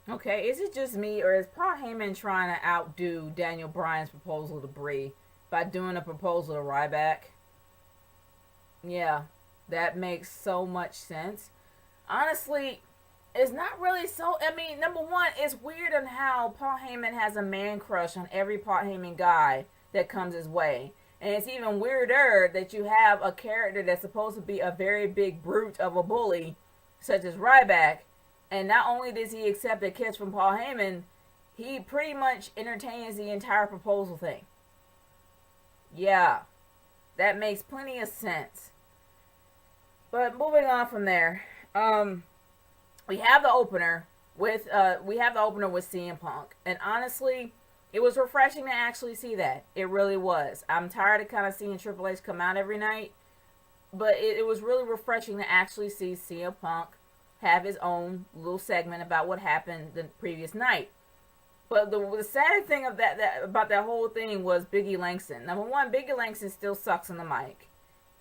Okay, is it just me, or is Paul Heyman trying to outdo Daniel Bryan's proposal to Brie by doing a proposal to Ryback? Yeah, that makes so much sense. Honestly, it's not really so. I mean, number one, it's weird on how Paul Heyman has a man crush on every Paul Heyman guy that comes his way. And it's even weirder that you have a character that's supposed to be a very big brute of a bully, such as Ryback, and not only does he accept a kiss from Paul Heyman, he pretty much entertains the entire proposal thing. Yeah, that makes plenty of sense. But moving on from there, we have the opener with CM Punk, and honestly, it was refreshing to actually see that. It really was. I'm tired of kind of seeing Triple H come out every night, but it was really refreshing to actually see CM Punk have his own little segment about what happened the previous night. But the sad thing of that about that whole thing was Biggie Langston. Number one, Biggie Langston still sucks on the mic.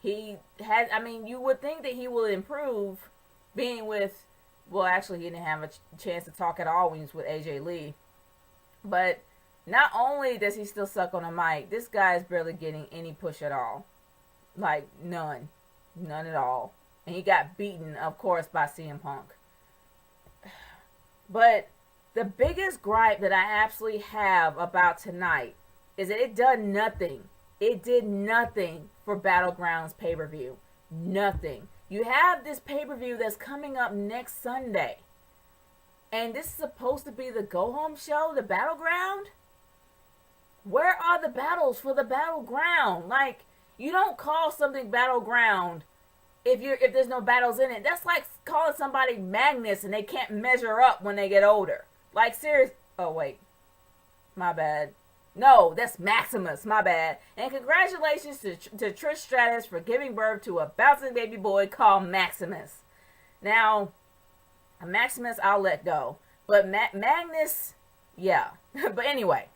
He had, I mean, you would think that he will improve being with, well, actually, he didn't have a chance to talk at all when he was with AJ Lee. But not only does he still suck on the mic, this guy is barely getting any push at all. Like, none. None at all. And he got beaten, of course, by CM Punk. But the biggest gripe that I absolutely have about tonight is that it done nothing. It did nothing for Battlegrounds pay-per-view. Nothing. You have this pay-per-view that's coming up next Sunday. And this is supposed to be the go-home show, the Battleground? Where are the battles for the Battleground? Like, you don't call something Battleground if there's no battles in it. That's like calling somebody Magnus and they can't measure up when they get older. Like, serious. Oh, wait. My bad. No, that's Maximus. My bad. And congratulations to Trish Stratus for giving birth to a bouncing baby boy called Maximus. Now, Maximus, I'll let go. But Magnus, yeah. But anyway.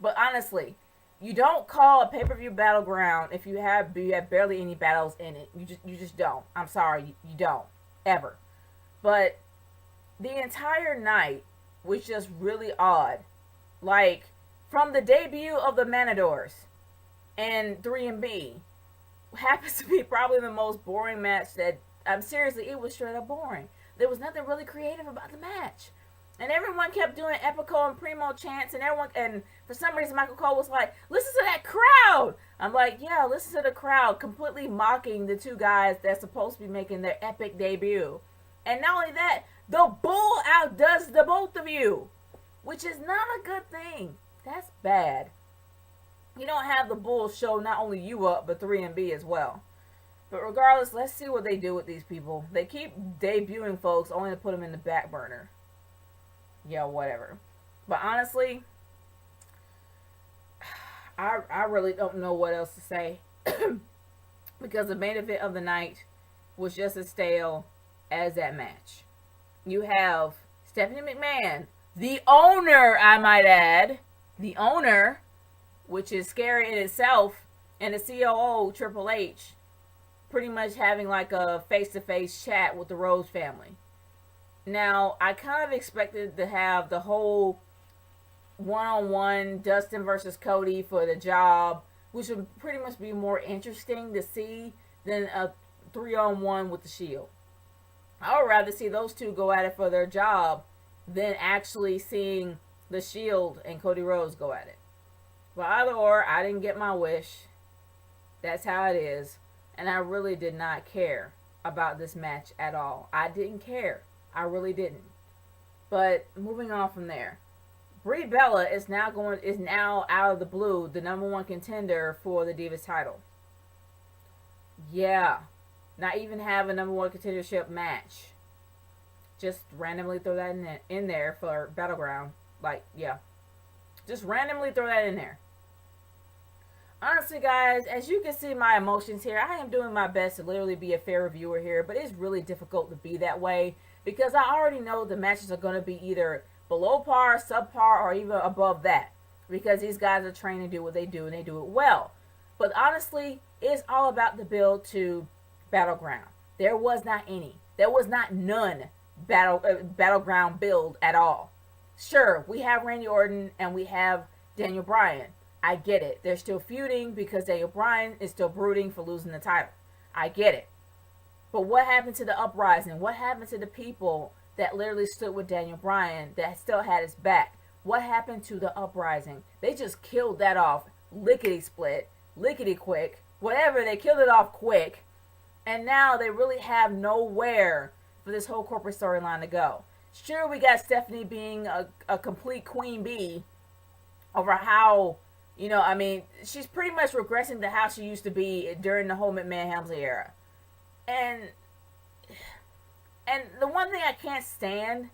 But honestly, you don't call a pay-per-view Battleground if you have barely any battles in it. You just don't. I'm sorry, you don't. Ever. But the entire night was just really odd. Like, from the debut of the Matadors and 3B happens to be probably the most boring match that, I'm seriously, it was straight up boring. There was nothing really creative about the match. And everyone kept doing Epico and Primo chants, and for some reason Michael Cole was like, listen to that crowd. I'm like, yeah, listen to the crowd, completely mocking the two guys that's supposed to be making their epic debut. And not only that, the bull outdoes the both of you, which is not a good thing. That's bad. You don't have the bull show not only you up, but 3B as well. But regardless, let's see what they do with these people. They keep debuting folks only to put them in the back burner. Yeah, whatever. But honestly, I really don't know what else to say. Because the main event of the night was just as stale as that match. You have Stephanie McMahon, the owner, I might add, the owner, which is scary in itself, and the COO, Triple H, pretty much having like a face-to-face chat with the Rose family. Now, I kind of expected to have the whole one-on-one Dustin versus Cody for the job, which would pretty much be more interesting to see than a 3-on-1 with the Shield. I would rather see those two go at it for their job than actually seeing the Shield and Cody Rhodes go at it. But either or, I didn't get my wish. That's how it is. And I really did not care about this match at all. I didn't care. I really didn't. But moving on from there, Brie Bella is now out of the blue the number one contender for the Divas title. Yeah, not even have a number one contendership match. Just randomly throw that in there for Battleground. Like, yeah, just randomly throw that in there. Honestly, guys, as you can see my emotions here, I am doing my best to literally be a fair reviewer here, but it's really difficult to be that way because I already know the matches are going to be either below par, subpar, or even above that because these guys are trained to do what they do and they do it well. But honestly, it's all about the build to Battleground. There was not any. There was not none Battleground build at all. Sure, we have Randy Orton and we have Daniel Bryan. I get it. They're still feuding because Daniel Bryan is still brooding for losing the title. I get it. But what happened to the uprising? What happened to the people that literally stood with Daniel Bryan that still had his back? What happened to the uprising? They just killed that off lickety split, lickety quick, whatever. They killed it off quick. And now they really have nowhere for this whole corporate storyline to go. Sure, we got Stephanie being a complete queen bee over how, she's pretty much regressing to how she used to be during the whole McMahon Helmsley era. And the one thing I can't stand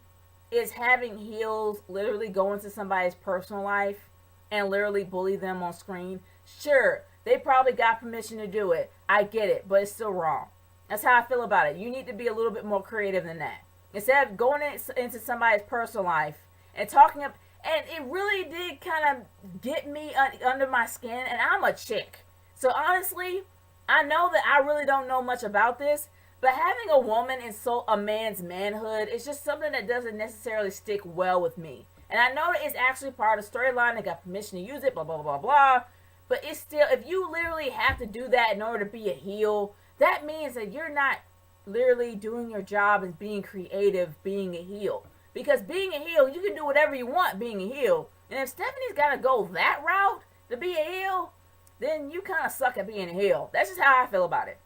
is having heels literally go into somebody's personal life and literally bully them on screen. Sure, they probably got permission to do it. I get it, but it's still wrong. That's how I feel about it. You need to be a little bit more creative than that. Instead of going into somebody's personal life and talking up, and it really did kind of get me under my skin, and I'm a chick. So honestly, I know that I really don't know much about this, but having a woman insult a man's manhood is just something that doesn't necessarily stick well with me. And I know that it's actually part of the storyline. They got permission to use it, blah, blah, blah, blah. But it's still, if you literally have to do that in order to be a heel, that means that you're not literally doing your job as being creative, being a heel. Because being a heel, you can do whatever you want being a heel. And if Stephanie's got to go that route to be a heel, then you kind of suck at being a heel. That's just how I feel about it.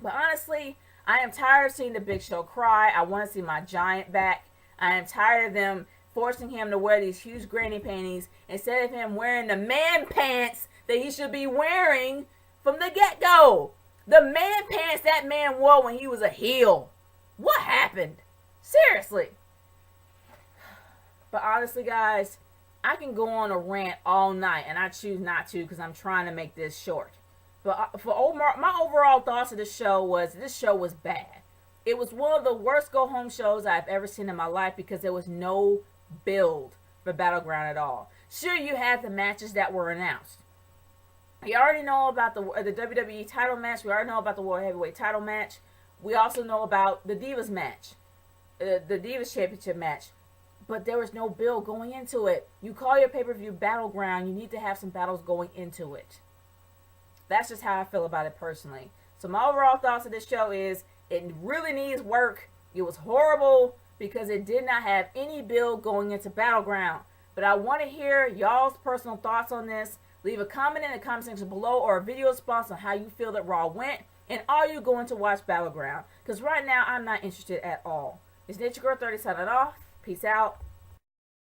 But honestly, I am tired of seeing the Big Show cry. I want to see my Giant back. I am tired of them forcing him to wear these huge granny panties instead of him wearing the man pants that he should be wearing from the get-go. The man pants that man wore when he was a heel. What happened? Seriously. But honestly, guys, I can go on a rant all night, and I choose not to because I'm trying to make this short. But my overall thoughts of this show was bad. It was one of the worst go-home shows I've ever seen in my life because there was no build for Battleground at all. Sure, you had the matches that were announced. We already know about the WWE title match. We already know about the World Heavyweight title match. We also know about the Divas match, the Divas Championship match. But there was no build going into it. You call your pay-per-view Battleground, you need to have some battles going into it. That's just how I feel about it personally. So my overall thoughts of this show is it really needs work. It was horrible because it did not have any build going into Battleground. But I want to hear y'all's personal thoughts on this. Leave a comment in the comment section below or a video response on how you feel that Raw went. And are you going to watch Battleground? Because right now, I'm not interested at all. It's Nature Girl 30 signing off. Peace out.